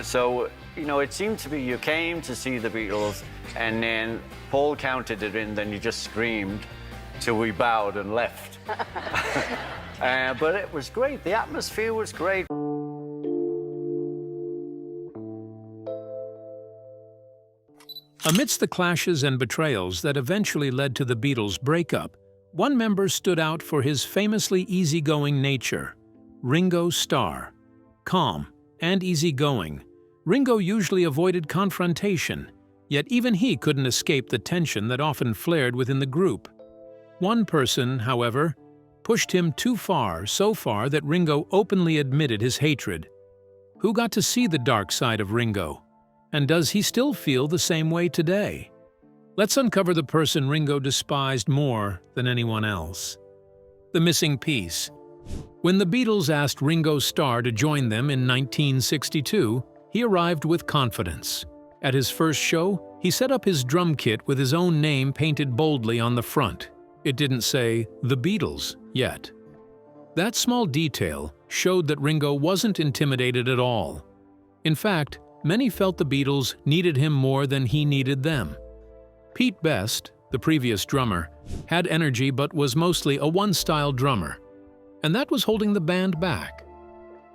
So, it seemed to be you came to see the Beatles and then Paul counted it in, then you just screamed till we bowed and left. But it was great. The atmosphere was great. Amidst the clashes and betrayals that eventually led to the Beatles' breakup, one member stood out for his famously easygoing nature, Ringo Starr. Calm and easygoing, Ringo usually avoided confrontation, yet even he couldn't escape the tension that often flared within the group. One person, however, pushed him too far, so far that Ringo openly admitted his hatred. Who got to see the dark side of Ringo? And does he still feel the same way today? Let's uncover the person Ringo despised more than anyone else. The missing piece. When the Beatles asked Ringo Starr to join them in 1962, he arrived with confidence. At his first show, he set up his drum kit with his own name painted boldly on the front. It didn't say, "The Beatles," yet. That small detail showed that Ringo wasn't intimidated at all. In fact, many felt the Beatles needed him more than he needed them. Pete Best, the previous drummer, had energy but was mostly a one-style drummer, and that was holding the band back.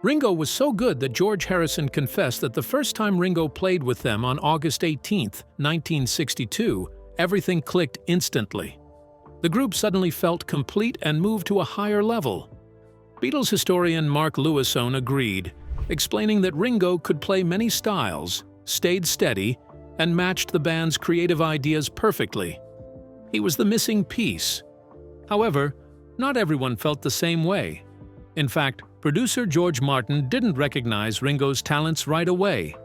Ringo was so good that George Harrison confessed that the first time Ringo played with them on August 18, 1962, everything clicked instantly. The group suddenly felt complete and moved to a higher level. Beatles historian Mark Lewisohn agreed, explaining that Ringo could play many styles, stayed steady, and matched the band's creative ideas perfectly. He was the missing piece. However, not everyone felt the same way. In fact, producer George Martin didn't recognize Ringo's talents right away.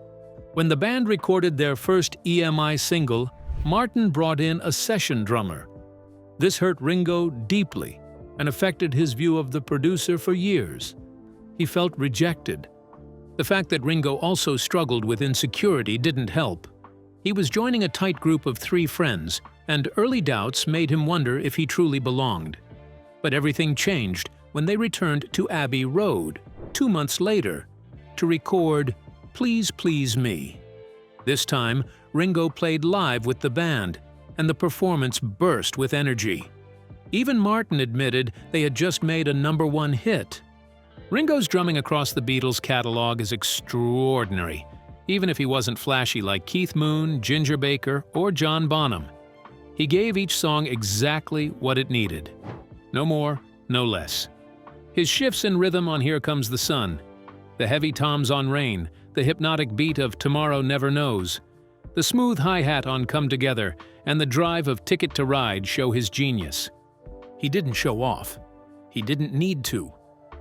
When the band recorded their first EMI single, Martin brought in a session drummer. This hurt Ringo deeply and affected his view of the producer for years. He felt rejected. The fact that Ringo also struggled with insecurity didn't help. He was joining a tight group of 3 friends, and early doubts made him wonder if he truly belonged. But everything changed when they returned to Abbey Road, 2 months later, to record Please Please Me. This time, Ringo played live with the band, and the performance burst with energy. Even Martin admitted they had just made a #1 hit. Ringo's drumming across the Beatles' catalog is extraordinary, even if he wasn't flashy like Keith Moon, Ginger Baker, or John Bonham. He gave each song exactly what it needed. No more, no less. His shifts in rhythm on Here Comes the Sun, the heavy toms on Rain, the hypnotic beat of Tomorrow Never Knows, the smooth hi-hat on Come Together, and the drive of Ticket to Ride show his genius. He didn't show off. He didn't need to.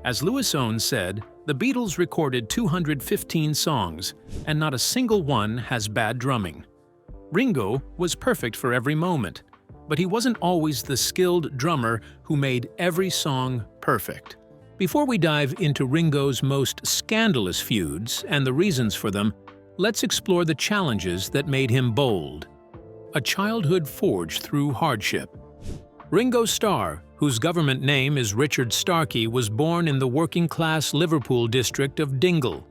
As Lewisohn said, the Beatles recorded 215 songs, and not a single one has bad drumming. Ringo was perfect for every moment, but he wasn't always the skilled drummer who made every song perfect. Before we dive into Ringo's most scandalous feuds and the reasons for them, let's explore the challenges that made him bold. A childhood forged through hardship. Ringo Starr, whose government name is Richard Starkey, was born in the working-class Liverpool district of Dingle.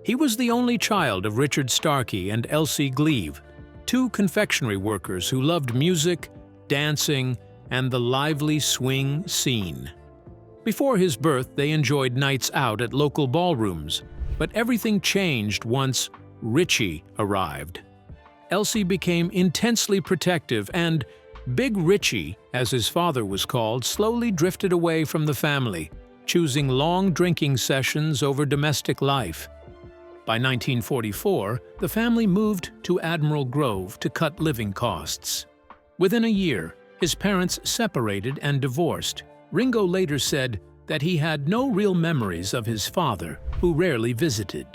He was the only child of Richard Starkey and Elsie Gleave, 2 confectionery workers who loved music, dancing, and the lively swing scene. Before his birth, they enjoyed nights out at local ballrooms, but everything changed once Richie arrived. Elsie became intensely protective and Big Richie, as his father was called, slowly drifted away from the family, choosing long drinking sessions over domestic life. By 1944, the family moved to Admiral Grove to cut living costs. Within a year, his parents separated and divorced. Ringo later said that he had no real memories of his father, who rarely visited.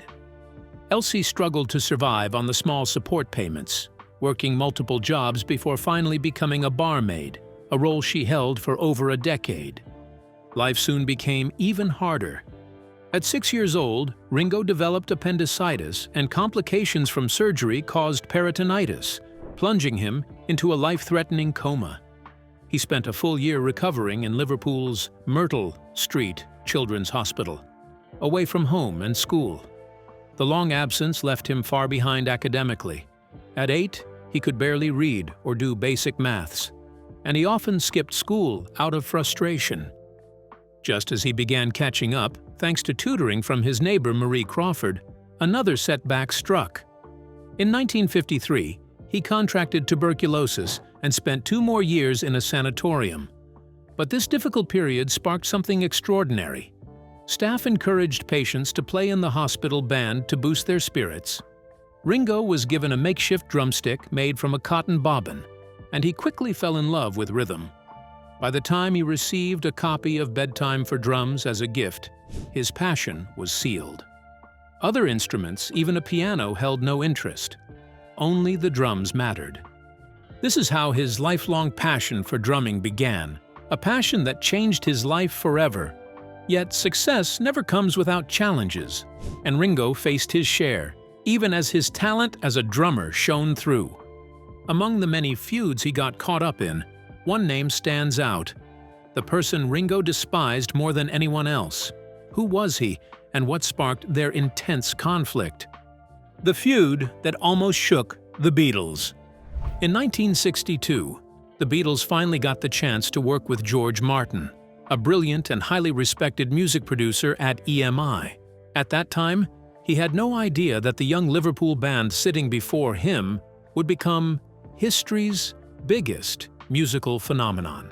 Elsie struggled to survive on the small support payments, working multiple jobs before finally becoming a barmaid, a role she held for over a decade. Life soon became even harder. At 6 years old, Ringo developed appendicitis, and complications from surgery caused peritonitis, plunging him into a life-threatening coma. He spent a full year recovering in Liverpool's Myrtle Street Children's Hospital, away from home and school. The long absence left him far behind academically. At 8, he could barely read or do basic maths, and he often skipped school out of frustration. Just as he began catching up, thanks to tutoring from his neighbor Marie Crawford, another setback struck. In 1953, he contracted tuberculosis and spent 2 more years in a sanatorium. But this difficult period sparked something extraordinary. Staff encouraged patients to play in the hospital band to boost their spirits. Ringo was given a makeshift drumstick made from a cotton bobbin, and he quickly fell in love with rhythm. By the time he received a copy of Bedtime for Drums as a gift, his passion was sealed. Other instruments, even a piano, held no interest. Only the drums mattered. This is how his lifelong passion for drumming began, a passion that changed his life forever. Yet success never comes without challenges, and Ringo faced his share, even as his talent as a drummer shone through. Among the many feuds he got caught up in, one name stands out: the person Ringo despised more than anyone else. Who was he, and what sparked their intense conflict? The feud that almost shook the Beatles. In 1962, the Beatles finally got the chance to work with George Martin, a brilliant and highly respected music producer at EMI. At that time, he had no idea that the young Liverpool band sitting before him would become history's biggest musical phenomenon.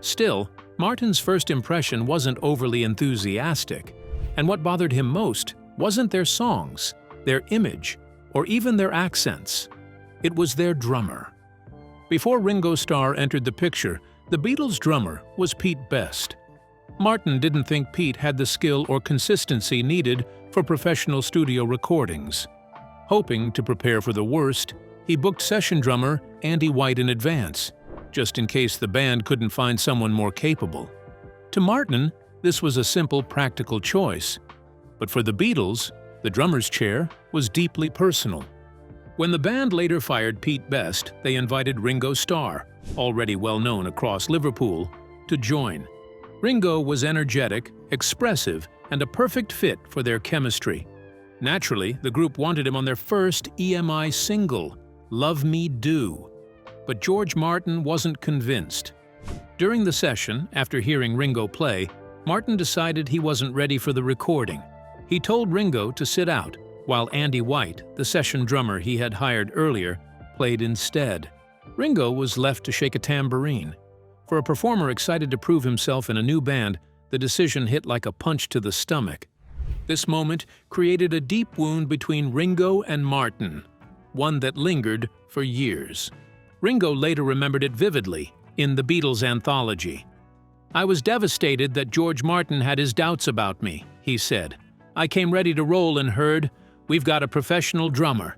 Still, Martin's first impression wasn't overly enthusiastic, and what bothered him most wasn't their songs, their image, or even their accents. It was their drummer. Before Ringo Starr entered the picture, the Beatles' drummer was Pete Best. Martin didn't think Pete had the skill or consistency needed for professional studio recordings. Hoping to prepare for the worst, he booked session drummer Andy White in advance, just in case the band couldn't find someone more capable. To Martin, this was a simple, practical choice. But for the Beatles, the drummer's chair was deeply personal. When the band later fired Pete Best, they invited Ringo Starr, already well known across Liverpool, to join. Ringo was energetic, expressive, and a perfect fit for their chemistry. Naturally, the group wanted him on their first EMI single, Love Me Do. But George Martin wasn't convinced. During the session, after hearing Ringo play, Martin decided he wasn't ready for the recording. He told Ringo to sit out, while Andy White, the session drummer he had hired earlier, played instead. Ringo was left to shake a tambourine. For a performer excited to prove himself in a new band, the decision hit like a punch to the stomach. This moment created a deep wound between Ringo and Martin, one that lingered for years. Ringo later remembered it vividly in the Beatles anthology. "I was devastated that George Martin had his doubts about me," he said. "I came ready to roll and heard, 'We've got a professional drummer.'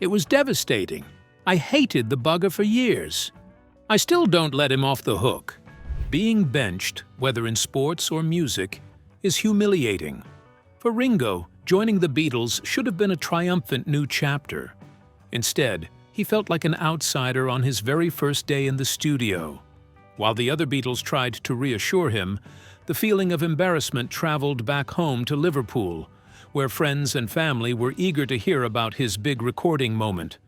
It was devastating. I hated the bugger for years. I still don't let him off the hook." Being benched, whether in sports or music, is humiliating. For Ringo, joining the Beatles should have been a triumphant new chapter. Instead, he felt like an outsider on his very first day in the studio. While the other Beatles tried to reassure him, the feeling of embarrassment traveled back home to Liverpool, where friends and family were eager to hear about his big recording moment.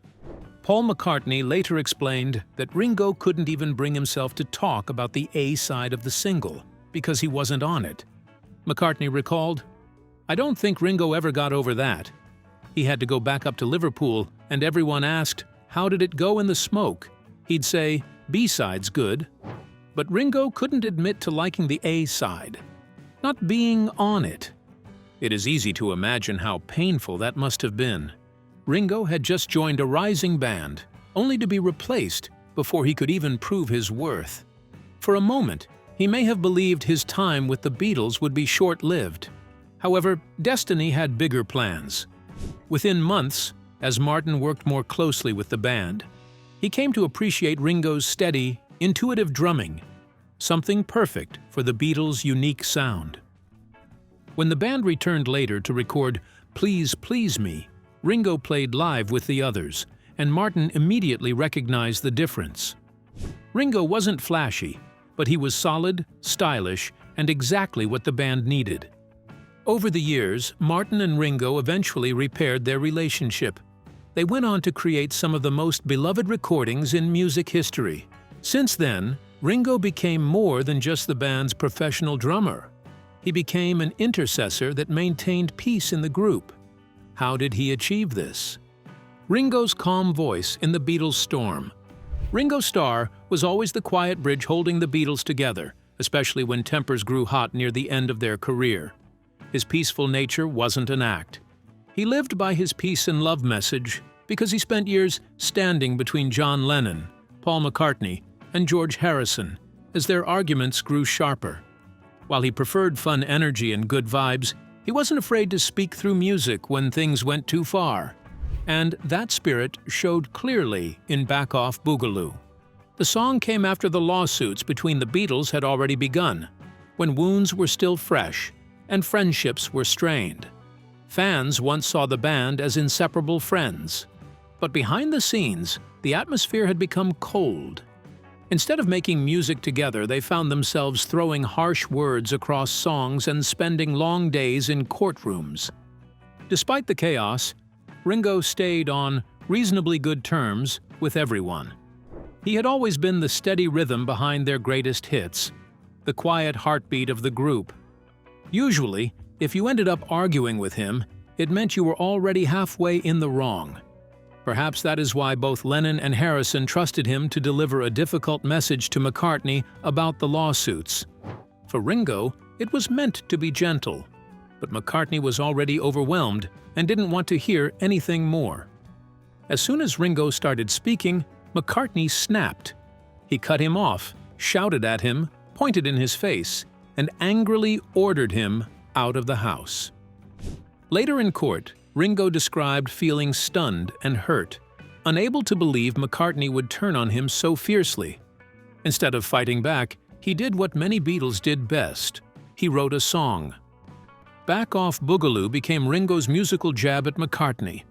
Paul McCartney later explained that Ringo couldn't even bring himself to talk about the A side of the single because he wasn't on it. McCartney recalled, "I don't think Ringo ever got over that. He had to go back up to Liverpool, and everyone asked, 'How did it go in the smoke?' He'd say, 'B-side's good.' But Ringo couldn't admit to liking the A side, not being on it. It is easy to imagine how painful that must have been. Ringo had just joined a rising band, only to be replaced before he could even prove his worth. For a moment, he may have believed his time with the Beatles would be short-lived. However, destiny had bigger plans. Within months, as Martin worked more closely with the band, he came to appreciate Ringo's steady, intuitive drumming, something perfect for the Beatles' unique sound. When the band returned later to record Please Please Me, Ringo played live with the others, and Martin immediately recognized the difference. Ringo wasn't flashy, but he was solid, stylish, and exactly what the band needed. Over the years, Martin and Ringo eventually repaired their relationship. They went on to create some of the most beloved recordings in music history. Since then, Ringo became more than just the band's professional drummer. He became an intercessor that maintained peace in the group. How did he achieve this? Ringo's calm voice in the Beatles' storm. Ringo Starr was always the quiet bridge holding the Beatles together, especially when tempers grew hot near the end of their career. His peaceful nature wasn't an act. He lived by his peace and love message because he spent years standing between John Lennon, Paul McCartney, and George Harrison as their arguments grew sharper. While he preferred fun energy and good vibes, he wasn't afraid to speak through music when things went too far. And that spirit showed clearly in Back Off Boogaloo. The song came after the lawsuits between the Beatles had already begun, when wounds were still fresh and friendships were strained. Fans once saw the band as inseparable friends. But behind the scenes, the atmosphere had become cold. Instead of making music together, they found themselves throwing harsh words across songs and spending long days in courtrooms. Despite the chaos, Ringo stayed on reasonably good terms with everyone. He had always been the steady rhythm behind their greatest hits, the quiet heartbeat of the group. Usually, if you ended up arguing with him, it meant you were already halfway in the wrong. Perhaps that is why both Lennon and Harrison trusted him to deliver a difficult message to McCartney about the lawsuits. For Ringo, it was meant to be gentle, but McCartney was already overwhelmed and didn't want to hear anything more. As soon as Ringo started speaking, McCartney snapped. He cut him off, shouted at him, pointed in his face, and angrily ordered him out of the house. Later in court, Ringo described feeling stunned and hurt, unable to believe McCartney would turn on him so fiercely. Instead of fighting back, he did what many Beatles did best. He wrote a song. Back Off Boogaloo became Ringo's musical jab at McCartney.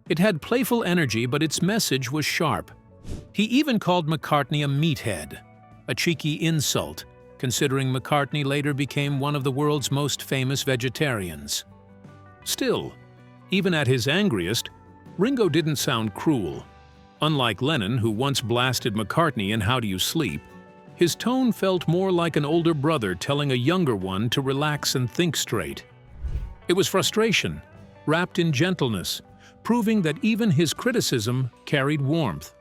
It had playful energy, but its message was sharp. He even called McCartney a meathead, a cheeky insult, considering McCartney later became one of the world's most famous vegetarians. Still, even at his angriest, Ringo didn't sound cruel. Unlike Lennon, who once blasted McCartney in How Do You Sleep, his tone felt more like an older brother telling a younger one to relax and think straight. It was frustration, wrapped in gentleness, proving that even his criticism carried warmth.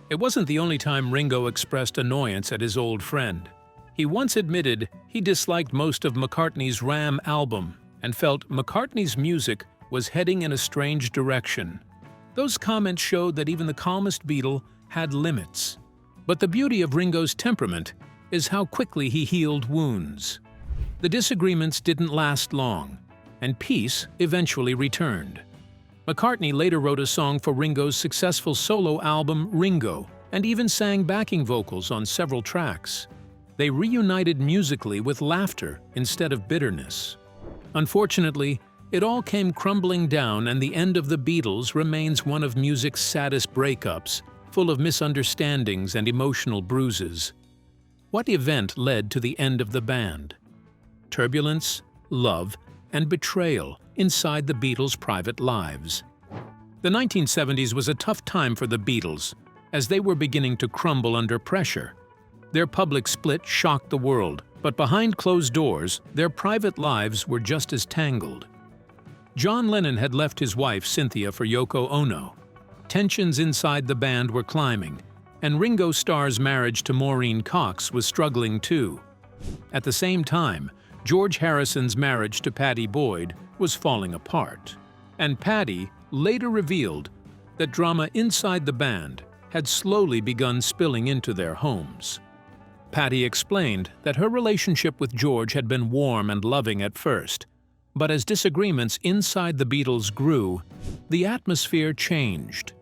It wasn't the only time Ringo expressed annoyance at his old friend. He once admitted he disliked most of McCartney's Ram album and felt McCartney's music was heading in a strange direction. Those comments showed that even the calmest Beatle had limits. But the beauty of Ringo's temperament is how quickly he healed wounds. The disagreements didn't last long, and peace eventually returned. McCartney later wrote a song for Ringo's successful solo album Ringo, and even sang backing vocals on several tracks. They reunited musically with laughter instead of bitterness. Unfortunately, it all came crumbling down, and the end of the Beatles remains one of music's saddest breakups, full of misunderstandings and emotional bruises. What event led to the end of the band? Turbulence, love, and betrayal inside the Beatles' private lives. The 1970s was a tough time for the Beatles, as they were beginning to crumble under pressure. Their public split shocked the world, but behind closed doors, their private lives were just as tangled. John Lennon had left his wife Cynthia for Yoko Ono. Tensions inside the band were climbing, and Ringo Starr's marriage to Maureen Cox was struggling too. At the same time, George Harrison's marriage to Pattie Boyd was falling apart, and Pattie later revealed that drama inside the band had slowly begun spilling into their homes. Pattie explained that her relationship with George had been warm and loving at first, but as disagreements inside the Beatles grew, the atmosphere changed.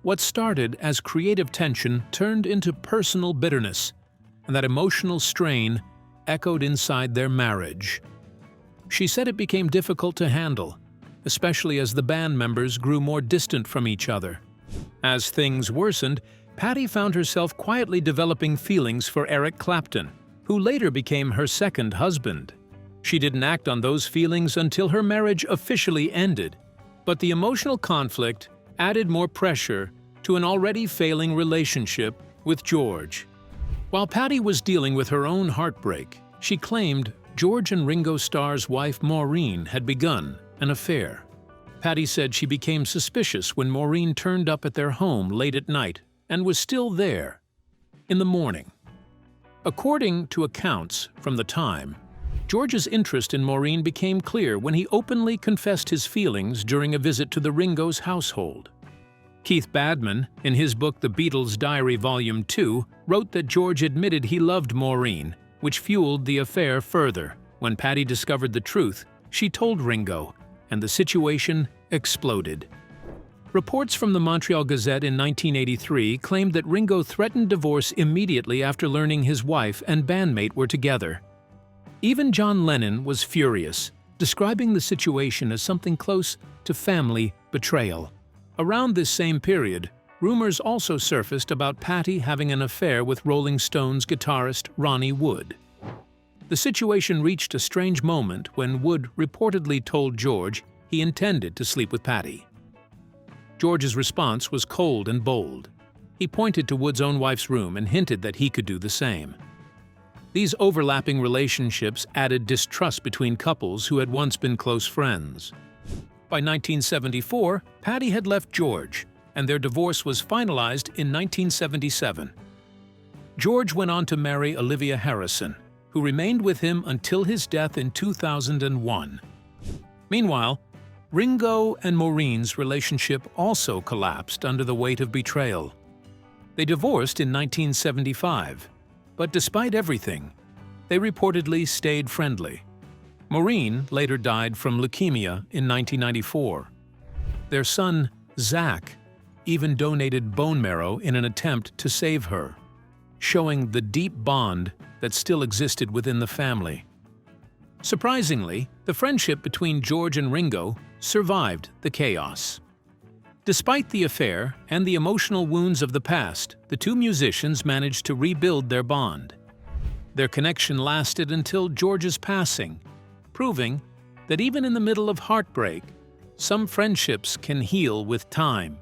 What started as creative tension turned into personal bitterness, and that emotional strain echoed inside their marriage. She said it became difficult to handle, especially as the band members grew more distant from each other. As things worsened, Pattie found herself quietly developing feelings for Eric Clapton, who later became her second husband. She didn't act on those feelings until her marriage officially ended, but the emotional conflict added more pressure to an already failing relationship with George. While Patty was dealing with her own heartbreak, she claimed George and Ringo Starr's wife Maureen had begun an affair. Patty said she became suspicious when Maureen turned up at their home late at night and was still there in the morning. According to accounts from the time, George's interest in Maureen became clear when he openly confessed his feelings during a visit to the Ringo's household. Keith Badman, in his book The Beatles' Diary Volume 2, wrote that George admitted he loved Maureen, which fueled the affair further. When Patty discovered the truth, she told Ringo, and the situation exploded. Reports from the Montreal Gazette in 1983 claimed that Ringo threatened divorce immediately after learning his wife and bandmate were together. Even John Lennon was furious, describing the situation as something close to family betrayal. Around this same period, rumors also surfaced about Patty having an affair with Rolling Stones guitarist Ronnie Wood. The situation reached a strange moment when Wood reportedly told George he intended to sleep with Patty. George's response was cold and bold. He pointed to Wood's own wife's room and hinted that he could do the same. These overlapping relationships added distrust between couples who had once been close friends. By 1974, Patty had left George, and their divorce was finalized in 1977. George went on to marry Olivia Harrison, who remained with him until his death in 2001. Meanwhile, Ringo and Maureen's relationship also collapsed under the weight of betrayal. They divorced in 1975, but despite everything, they reportedly stayed friendly. Maureen later died from leukemia in 1994. Their son, Zach, even donated bone marrow in an attempt to save her, showing the deep bond that still existed within the family. Surprisingly, the friendship between George and Ringo survived the chaos. Despite the affair and the emotional wounds of the past, the two musicians managed to rebuild their bond. Their connection lasted until George's passing, proving that even in the middle of heartbreak, some friendships can heal with time.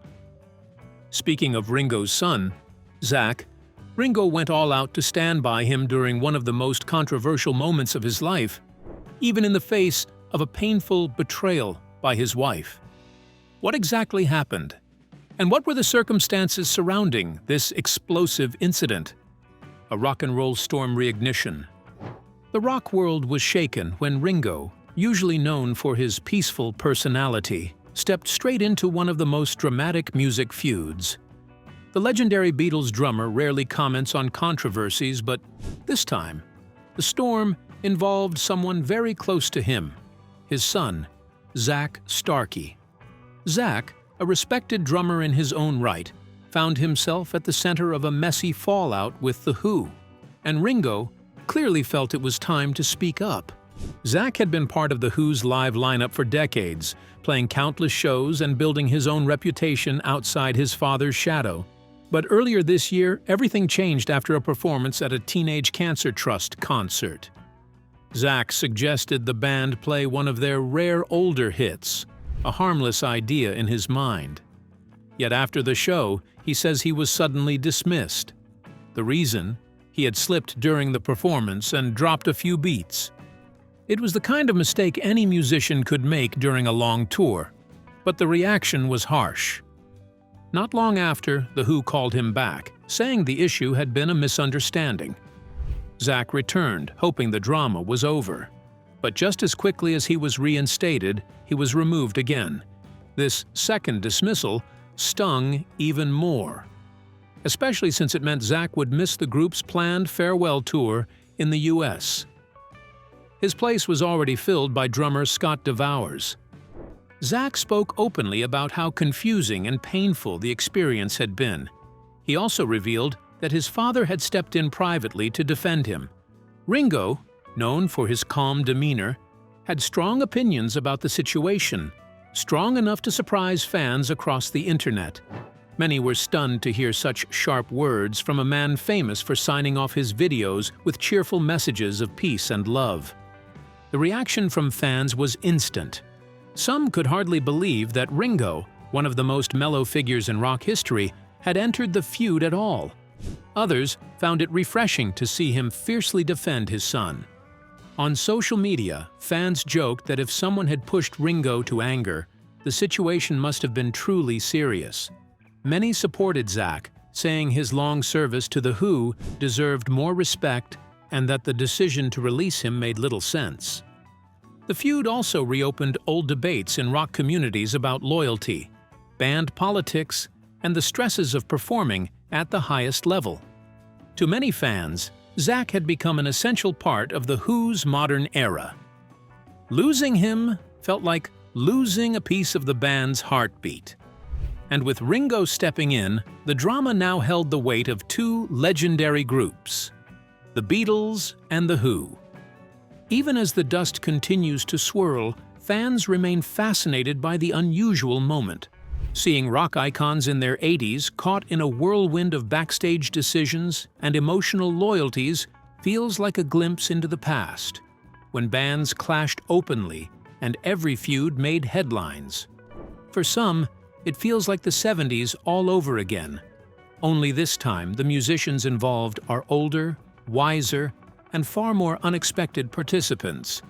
Speaking of Ringo's son, Zach, Ringo went all out to stand by him during one of the most controversial moments of his life, even in the face of a painful betrayal by his wife. What exactly happened? And what were the circumstances surrounding this explosive incident? A rock and roll storm reignition. The rock world was shaken when Ringo, usually known for his peaceful personality, stepped straight into one of the most dramatic music feuds. The legendary Beatles drummer rarely comments on controversies, but this time, the storm involved someone very close to him, his son, Zach Starkey. Zach, a respected drummer in his own right, found himself at the center of a messy fallout with The Who, and Ringo clearly felt it was time to speak up. Zach had been part of The Who's live lineup for decades, playing countless shows and building his own reputation outside his father's shadow. But earlier this year, everything changed after a performance at a Teenage Cancer Trust concert. Zach suggested the band play one of their rare older hits, a harmless idea in his mind. Yet after the show, he says he was suddenly dismissed. The reason? He had slipped during the performance and dropped a few beats. It was the kind of mistake any musician could make during a long tour, but the reaction was harsh. Not long after, The Who called him back, saying the issue had been a misunderstanding. Zach returned, hoping the drama was over. But just as quickly as he was reinstated, he was removed again. This second dismissal stung even more, especially since it meant Zach would miss the group's planned farewell tour in the U.S. His place was already filled by drummer Scott DeVowers. Zach spoke openly about how confusing and painful the experience had been. He also revealed that his father had stepped in privately to defend him. Ringo, known for his calm demeanor, had strong opinions about the situation, strong enough to surprise fans across the internet. Many were stunned to hear such sharp words from a man famous for signing off his videos with cheerful messages of peace and love. The reaction from fans was instant. Some could hardly believe that Ringo, one of the most mellow figures in rock history, had entered the feud at all. Others found it refreshing to see him fiercely defend his son. On social media, fans joked that if someone had pushed Ringo to anger, the situation must have been truly serious. Many supported Zach, saying his long service to The Who deserved more respect and that the decision to release him made little sense. The feud also reopened old debates in rock communities about loyalty, band politics, and the stresses of performing at the highest level. To many fans, Zach had become an essential part of The Who's modern era. Losing him felt like losing a piece of the band's heartbeat. And with Ringo stepping in, the drama now held the weight of two legendary groups, the Beatles and The Who. Even as the dust continues to swirl, fans remain fascinated by the unusual moment. Seeing rock icons in their 80s caught in a whirlwind of backstage decisions and emotional loyalties feels like a glimpse into the past, when bands clashed openly and every feud made headlines. For some, it feels like the 70s all over again. Only this time, the musicians involved are older, wiser, and far more unexpected participants.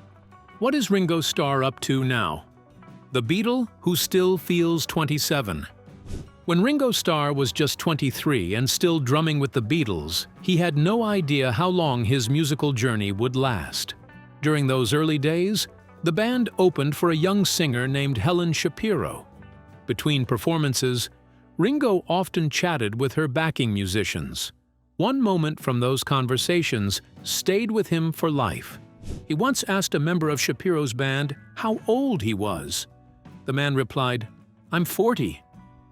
What is Ringo Starr up to now? The Beatle who still feels 27. When Ringo Starr was just 23 and still drumming with the Beatles, he had no idea how long his musical journey would last. During those early days, the band opened for a young singer named Helen Shapiro. Between performances, Ringo often chatted with her backing musicians. One moment from those conversations stayed with him for life. He once asked a member of Shapiro's band how old he was. The man replied, "I'm 40.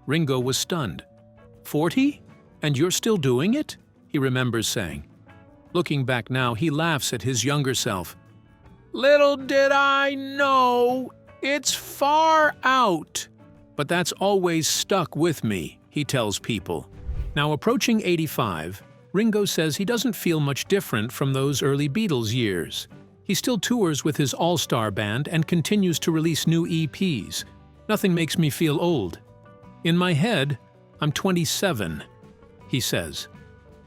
Ringo was stunned. 40? And you're still doing it? He remembers saying. Looking back now, he laughs at his younger self. Little did I know, it's far out. But that's always stuck with me, he tells People. Now approaching 85, Ringo says he doesn't feel much different from those early Beatles years. He still tours with his all-star band and continues to release new EPs. Nothing makes me feel old. In my head, I'm 27, he says.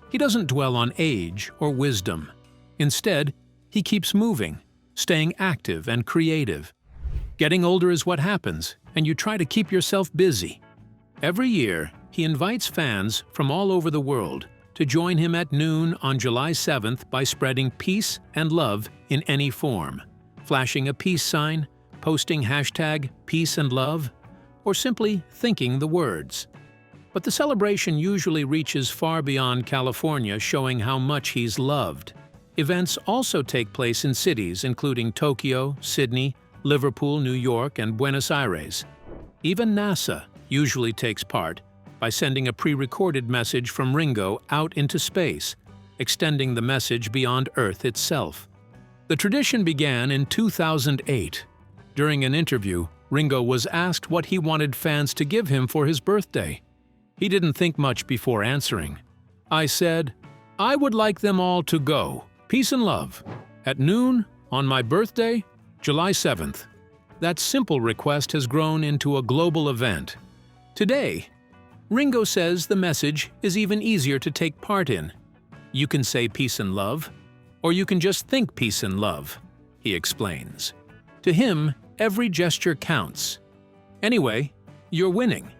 He doesn't dwell on age or wisdom. Instead, he keeps moving, staying active and creative. Getting older is what happens, and you try to keep yourself busy. Every year, he invites fans from all over the world to join him at noon on July 7th by spreading peace and love in any form, flashing a peace sign, posting hashtag peace and love, or simply thinking the words. But the celebration usually reaches far beyond California, showing how much he's loved. Events also take place in cities including Tokyo, Sydney, Liverpool, New York, and Buenos Aires. Even NASA usually takes part by sending a pre-recorded message from Ringo out into space, extending the message beyond Earth itself. The tradition began in 2008. During an interview, Ringo was asked what he wanted fans to give him for his birthday. He didn't think much before answering. I said, I would like them all to go. Peace and love. At noon, on my birthday, July 7th. That simple request has grown into a global event. Today, Ringo says the message is even easier to take part in. You can say peace and love, or you can just think peace and love, he explains. To him, every gesture counts. Anyway, you're winning.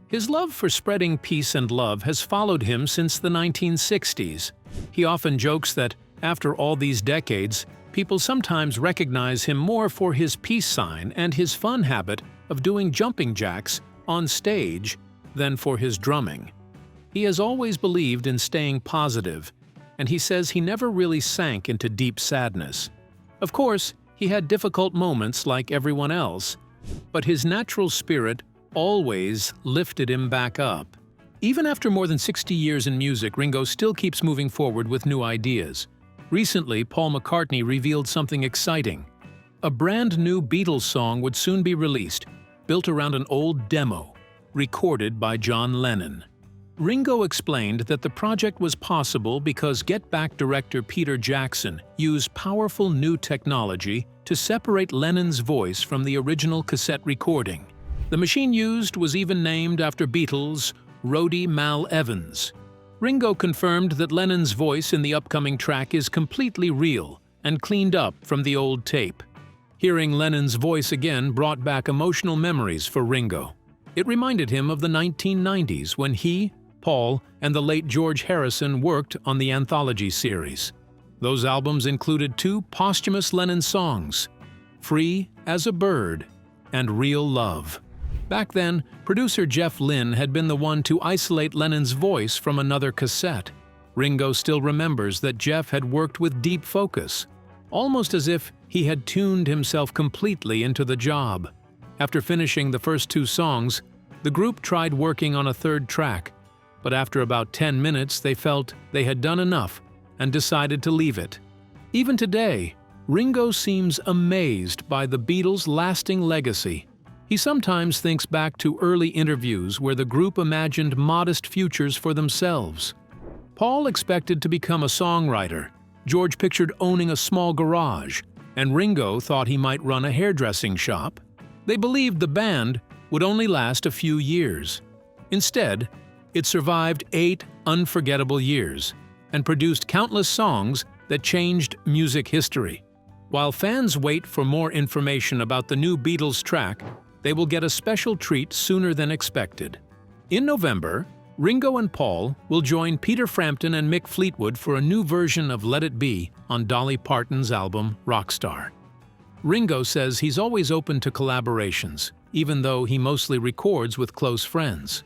His love for spreading peace and love has followed him since the 1960s. He often jokes that, after all these decades, people sometimes recognize him more for his peace sign and his fun habit of doing jumping jacks on stage than for his drumming. He has always believed in staying positive, and he says he never really sank into deep sadness. Of course, he had difficult moments like everyone else, but his natural spirit always lifted him back up. Even after more than 60 years in music, Ringo still keeps moving forward with new ideas. Recently, Paul McCartney revealed something exciting. A brand new Beatles song would soon be released, built around an old demo, recorded by John Lennon. Ringo explained that the project was possible because Get Back director Peter Jackson used powerful new technology to separate Lennon's voice from the original cassette recording. The machine used was even named after Beatles' roadie Mal Evans. Ringo confirmed that Lennon's voice in the upcoming track is completely real and cleaned up from the old tape. Hearing Lennon's voice again brought back emotional memories for Ringo. It reminded him of the 1990s when he, Paul, and the late George Harrison worked on the anthology series. Those albums included 2 posthumous Lennon songs, Free as a Bird and Real Love. Back then, producer Jeff Lynne had been the one to isolate Lennon's voice from another cassette. Ringo still remembers that Jeff had worked with deep focus, almost as if he had tuned himself completely into the job. After finishing the first 2 songs, the group tried working on a third track, but after about 10 minutes they felt they had done enough and decided to leave it. Even today, Ringo seems amazed by the Beatles' lasting legacy. He sometimes thinks back to early interviews where the group imagined modest futures for themselves. Paul expected to become a songwriter, George pictured owning a small garage, and Ringo thought he might run a hairdressing shop. They believed the band would only last a few years. Instead, it survived 8 unforgettable years and produced countless songs that changed music history. While fans wait for more information about the new Beatles track, they will get a special treat sooner than expected. In November, Ringo and Paul will join Peter Frampton and Mick Fleetwood for a new version of Let It Be on Dolly Parton's album Rockstar. Ringo says he's always open to collaborations, even though he mostly records with close friends.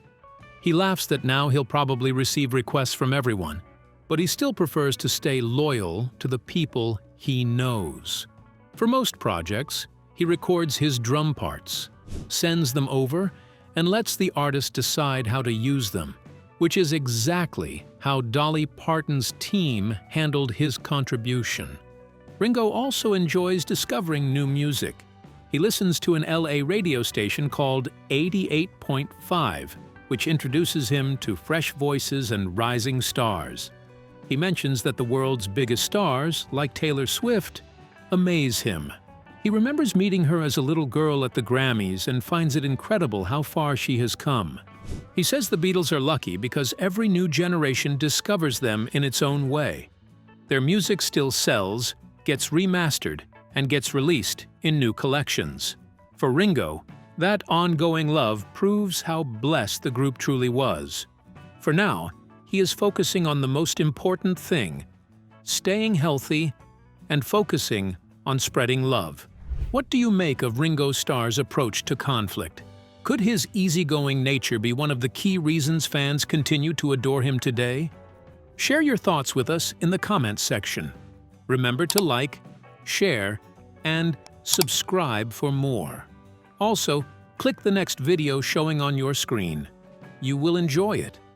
He laughs that now he'll probably receive requests from everyone, but he still prefers to stay loyal to the people he knows. For most projects, he records his drum parts, sends them over, and lets the artist decide how to use them, which is exactly how Dolly Parton's team handled his contribution. Ringo also enjoys discovering new music. He listens to an LA radio station called 88.5, which introduces him to fresh voices and rising stars. He mentions that the world's biggest stars, like Taylor Swift, amaze him. He remembers meeting her as a little girl at the Grammys and finds it incredible how far she has come. He says the Beatles are lucky because every new generation discovers them in its own way. Their music still sells, gets remastered, and gets released in new collections. For Ringo, that ongoing love proves how blessed the group truly was. For now, he is focusing on the most important thing: staying healthy and focusing on spreading love. What do you make of Ringo Starr's approach to conflict? Could his easygoing nature be one of the key reasons fans continue to adore him today? Share your thoughts with us in the comments section. Remember to like, share, and subscribe for more. Also, click the next video showing on your screen. You will enjoy it.